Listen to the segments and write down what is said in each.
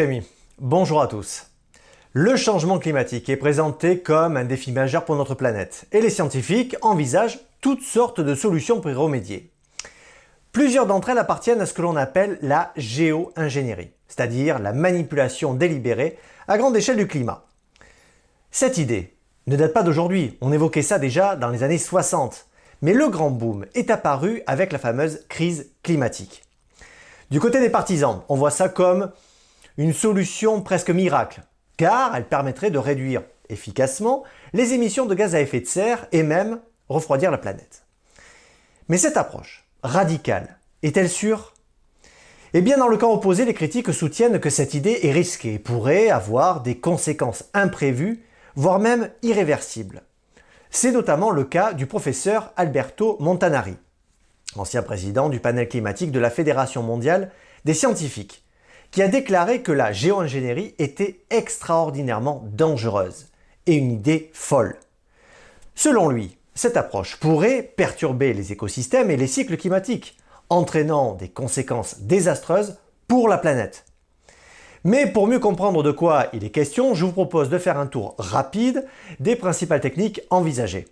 Rémi, bonjour à tous. Le changement climatique est présenté comme un défi majeur pour notre planète et les scientifiques envisagent toutes sortes de solutions pour y remédier. Plusieurs d'entre elles appartiennent à ce que l'on appelle la géo-ingénierie, c'est-à-dire la manipulation délibérée à grande échelle du climat. Cette idée ne date pas d'aujourd'hui, on évoquait ça déjà dans les années 60, mais le grand boom est apparu avec la fameuse crise climatique. Du côté des partisans, on voit ça comme une solution presque miracle, car elle permettrait de réduire efficacement les émissions de gaz à effet de serre et même refroidir la planète. Mais cette approche radicale est-elle sûre? Eh bien, dans le camp opposé, les critiques soutiennent que cette idée est risquée et pourrait avoir des conséquences imprévues, voire même irréversibles. C'est notamment le cas du professeur Alberto Montanari, ancien président du panel climatique de la Fédération mondiale des scientifiques, qui a déclaré que la géo-ingénierie était extraordinairement dangereuse et une idée folle. Selon lui, cette approche pourrait perturber les écosystèmes et les cycles climatiques, entraînant des conséquences désastreuses pour la planète. Mais pour mieux comprendre de quoi il est question, je vous propose de faire un tour rapide des principales techniques envisagées.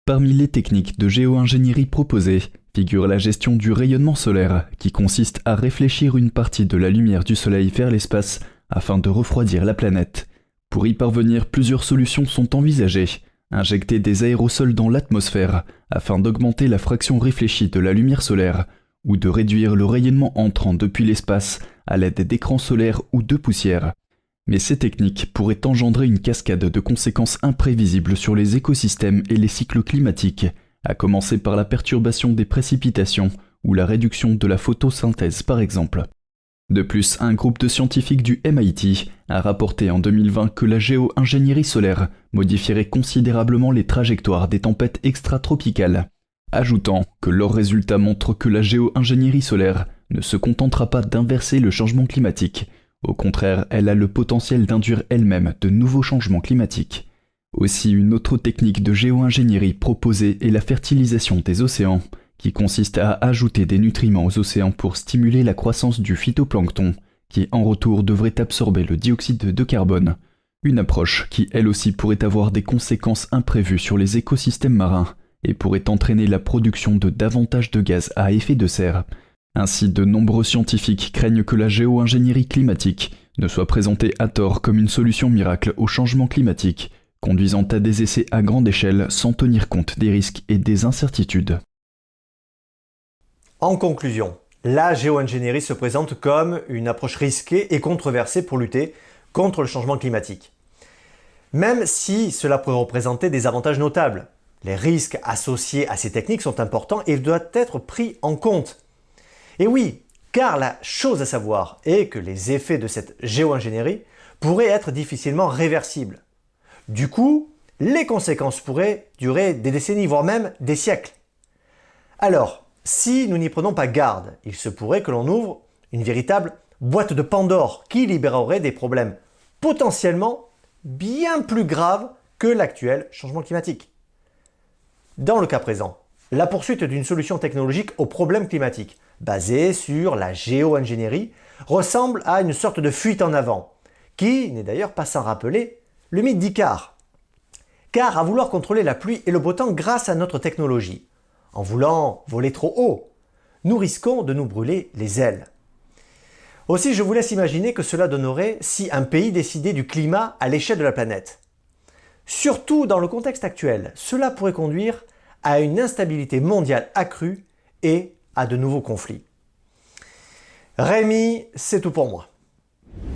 Parmi les techniques de géo-ingénierie proposées figure la gestion du rayonnement solaire, qui consiste à réfléchir une partie de la lumière du soleil vers l'espace afin de refroidir la planète. Pour y parvenir, plusieurs solutions sont envisagées. Injecter des aérosols dans l'atmosphère afin d'augmenter la fraction réfléchie de la lumière solaire, ou de réduire le rayonnement entrant depuis l'espace à l'aide d'écrans solaires ou de poussière. Mais ces techniques pourraient engendrer une cascade de conséquences imprévisibles sur les écosystèmes et les cycles climatiques, à commencer par la perturbation des précipitations ou la réduction de la photosynthèse par exemple. De plus, un groupe de scientifiques du MIT a rapporté en 2020 que la géo-ingénierie solaire modifierait considérablement les trajectoires des tempêtes extratropicales, ajoutant que leurs résultats montrent que la géo-ingénierie solaire ne se contentera pas d'inverser le changement climatique. Au contraire, elle a le potentiel d'induire elle-même de nouveaux changements climatiques. Aussi, une autre technique de géo-ingénierie proposée est la fertilisation des océans, qui consiste à ajouter des nutriments aux océans pour stimuler la croissance du phytoplancton, qui en retour devrait absorber le dioxyde de carbone. Une approche qui elle aussi pourrait avoir des conséquences imprévues sur les écosystèmes marins et pourrait entraîner la production de davantage de gaz à effet de serre. Ainsi, de nombreux scientifiques craignent que la géo-ingénierie climatique ne soit présentée à tort comme une solution miracle au changement climatique, conduisant à des essais à grande échelle sans tenir compte des risques et des incertitudes. En conclusion, la géo-ingénierie se présente comme une approche risquée et controversée pour lutter contre le changement climatique. Même si cela pourrait représenter des avantages notables, les risques associés à ces techniques sont importants et doivent être pris en compte. Et oui, car la chose à savoir est que les effets de cette géo-ingénierie pourraient être difficilement réversibles. Du coup, les conséquences pourraient durer des décennies, voire même des siècles. Alors, si nous n'y prenons pas garde, il se pourrait que l'on ouvre une véritable boîte de Pandore qui libérerait des problèmes potentiellement bien plus graves que l'actuel changement climatique. Dans le cas présent, la poursuite d'une solution technologique aux problèmes climatiques, basée sur la géo-ingénierie, ressemble à une sorte de fuite en avant, qui n'est d'ailleurs pas sans rappeler le mythe d'Icare. Car à vouloir contrôler la pluie et le beau temps grâce à notre technologie, en voulant voler trop haut, nous risquons de nous brûler les ailes. Aussi, je vous laisse imaginer que cela donnerait si un pays décidait du climat à l'échelle de la planète. Surtout dans le contexte actuel, cela pourrait conduire à une instabilité mondiale accrue et à de nouveaux conflits. Rémi, c'est tout pour moi.